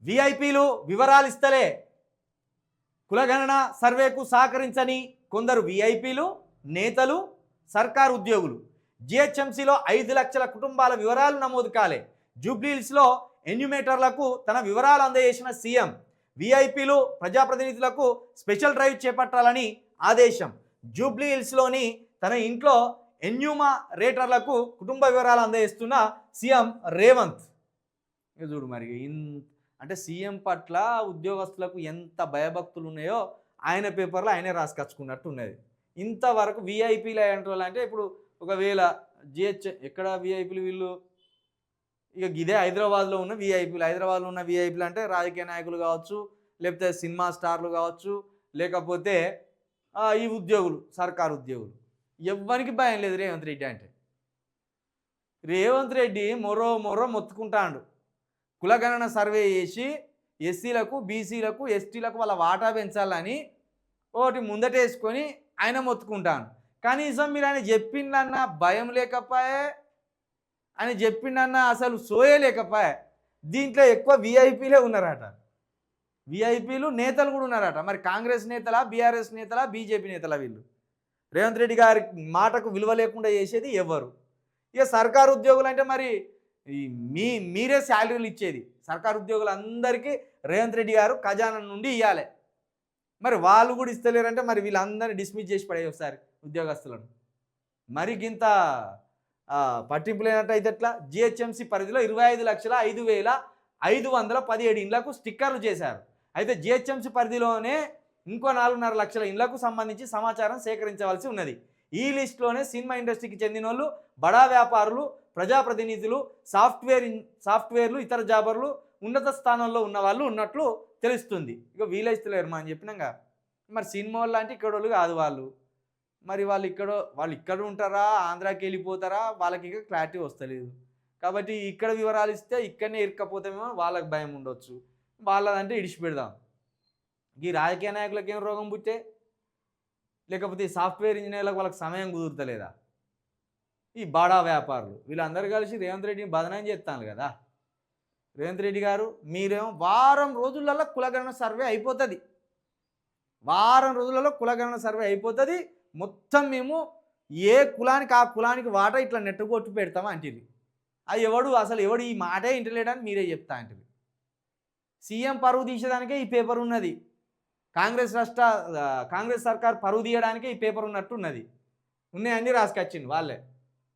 విఐపీలు వివరాలు ఇస్తలే, కులగణన సర్వేకు సహకరించని కొందరు విఐపీలు, నేతలు, సర్కారు ఉద్యోగులు. జిహెచ్ఎంసీలో 5 లక్షల కుటుంబాల వివరాలు నమోదు కాలే. జూబ్లీహిల్స్లో ఎన్యూమేటర్లకు తన వివరాలు అందజేసిన సీఎం. విఐపీలు, ప్రజాప్రతినిధులకు స్పెషల్ డ్రైవ్ చేపట్టాలని ఆదేశం. జూబ్లీహిల్స్లోని తన ఇంట్లో ఎన్యూమరేటర్లకు కుటుంబ వివరాలు అందజేస్తున్న సీఎం రేవంత్. చూడు మరి అంటే సీఎం పట్ల ఉద్యోగస్తులకు ఎంత భయభక్తులు ఉన్నాయో ఆయన పేపర్లో ఆయనే రాసుకొచ్చుకున్నట్టు ఉన్నది. ఇంతవరకు విఐపీలు అంటే ఇప్పుడు ఒకవేళ ఎక్కడ విఐపీలు వీళ్ళు ఇక ఇదే హైదరాబాద్లో ఉన్న విఐపీలు, హైదరాబాద్లో ఉన్న విఐపీలు అంటే రాజకీయ నాయకులు కావచ్చు, లేకపోతే సినిమా స్టార్లు కావచ్చు, లేకపోతే ఈ ఉద్యోగులు, సర్కారు ఉద్యోగులు. ఎవ్వరికి భయం లేదు రేవంత్ రెడ్డి అంటే. రేవంత్ రెడ్డి మొర్రో మొత్తుకుంటాడు. కులగణన సర్వే చేసి ఎస్సీలకు, బీసీలకు, ఎస్టీలకు వాళ్ళ వాటా పెంచాలని ఒకటి ముందటేసుకొని ఆయన మొత్తుకుంటాను. కనీసం మీరు ఆయన చెప్పిండన్న భయం లేకపోయే, ఆయన చెప్పిండన్న అసలు సోయే లేకపోయే. దీంట్లో ఎక్కువ విఐపీలే ఉన్నారట, విఐపీలు నేతలు కూడా ఉన్నారట. మరి కాంగ్రెస్ నేతలా, బీఆర్ఎస్ నేతలా, బీజేపీ నేతలా వీళ్ళు? రేవంత్ రెడ్డి గారి మాటకు విలువ లేకుండా చేసేది ఎవరు? ఇక సర్కారు ఉద్యోగులు అంటే మరి మీరే శాలరీలు ఇచ్చేది. సర్కారు ఉద్యోగులందరికీ రేవంత్ రెడ్డి గారు ఖజానా నుండి ఇవ్వాలి. మరి వాళ్ళు కూడా ఇస్తలేరంటే మరి వీళ్ళందరినీ డిస్మిస్ చేసి పడే ఒకసారి ఉద్యోగస్తులను. మరి గింత పట్టింపు లేనట్టయితే ఎట్లా? జిహెచ్ఎంసీ పరిధిలో 25,05,517 ఇండ్లకు స్టిక్కర్లు చేశారు. అయితే జిహెచ్ఎంసీ పరిధిలోనే ఇంకో 4.5 లక్షల ఇండ్లకు సంబంధించి సమాచారం సేకరించవలసి ఉన్నది. ఈ లిస్టులోనే సినిమా ఇండస్ట్రీకి చెందిన వాళ్ళు, బడా వ్యాపారులు, ప్రజాప్రతినిధులు, సాఫ్ట్వేర్లు, ఇతర జాబర్లు, ఉన్నత స్థానంలో ఉన్న వాళ్ళు ఉన్నట్లు తెలుస్తుంది. ఇక వీలైస్తలేరు మనం చెప్పినాక. మరి సినిమా వాళ్ళు అంటే ఇక్కడ వాళ్ళు కాదు వాళ్ళు. మరి వాళ్ళు ఇక్కడ ఉంటారా, ఆంధ్రాకి వెళ్ళిపోతారా, వాళ్ళకి ఇక క్లారిటీ వస్తలేదు. కాబట్టి ఇక్కడ వివరాలు ఇస్తే ఇక్కడనే ఇరుక్కపోతామేమో వాళ్ళకి భయం ఉండొచ్చు. వాళ్ళదంటే ఇడిచిపెడదాం. ఈ రాజకీయ నాయకులకు ఏం రోగం పుట్టే, లేకపోతే ఈ సాఫ్ట్వేర్ ఇంజనీర్లకు వాళ్ళకి సమయం కుదురుతలేదా? ఈ బాడా వ్యాపారులు వీళ్ళందరూ కలిసి రేవంత్ రెడ్డిని బదనాం చేస్తాను కదా. రేవంత్ రెడ్డి గారు మీరేమో వారం రోజులలో కులగణన సర్వే అయిపోతుంది, వారం రోజులలో కులగణన సర్వే అయిపోతుంది, మొత్తం మేము ఏ కులానికి ఆ కులానికి వాటా ఇట్లా నెట్టుకొట్టు పెడతామా అంటుంది. అది అసలు ఎవడు ఈ మాటే ఇంటలేడని మీరే చెప్తా అంటుంది. సీఎం పరువు తీసేదానికే ఈ పేపర్ ఉన్నది, కాంగ్రెస్ సర్కార్ పరువు తీయడానికే ఈ పేపర్ ఉన్నట్టు ఉన్నది. ఉన్నాయన్నీ రాసుకొచ్చింది వాళ్ళే.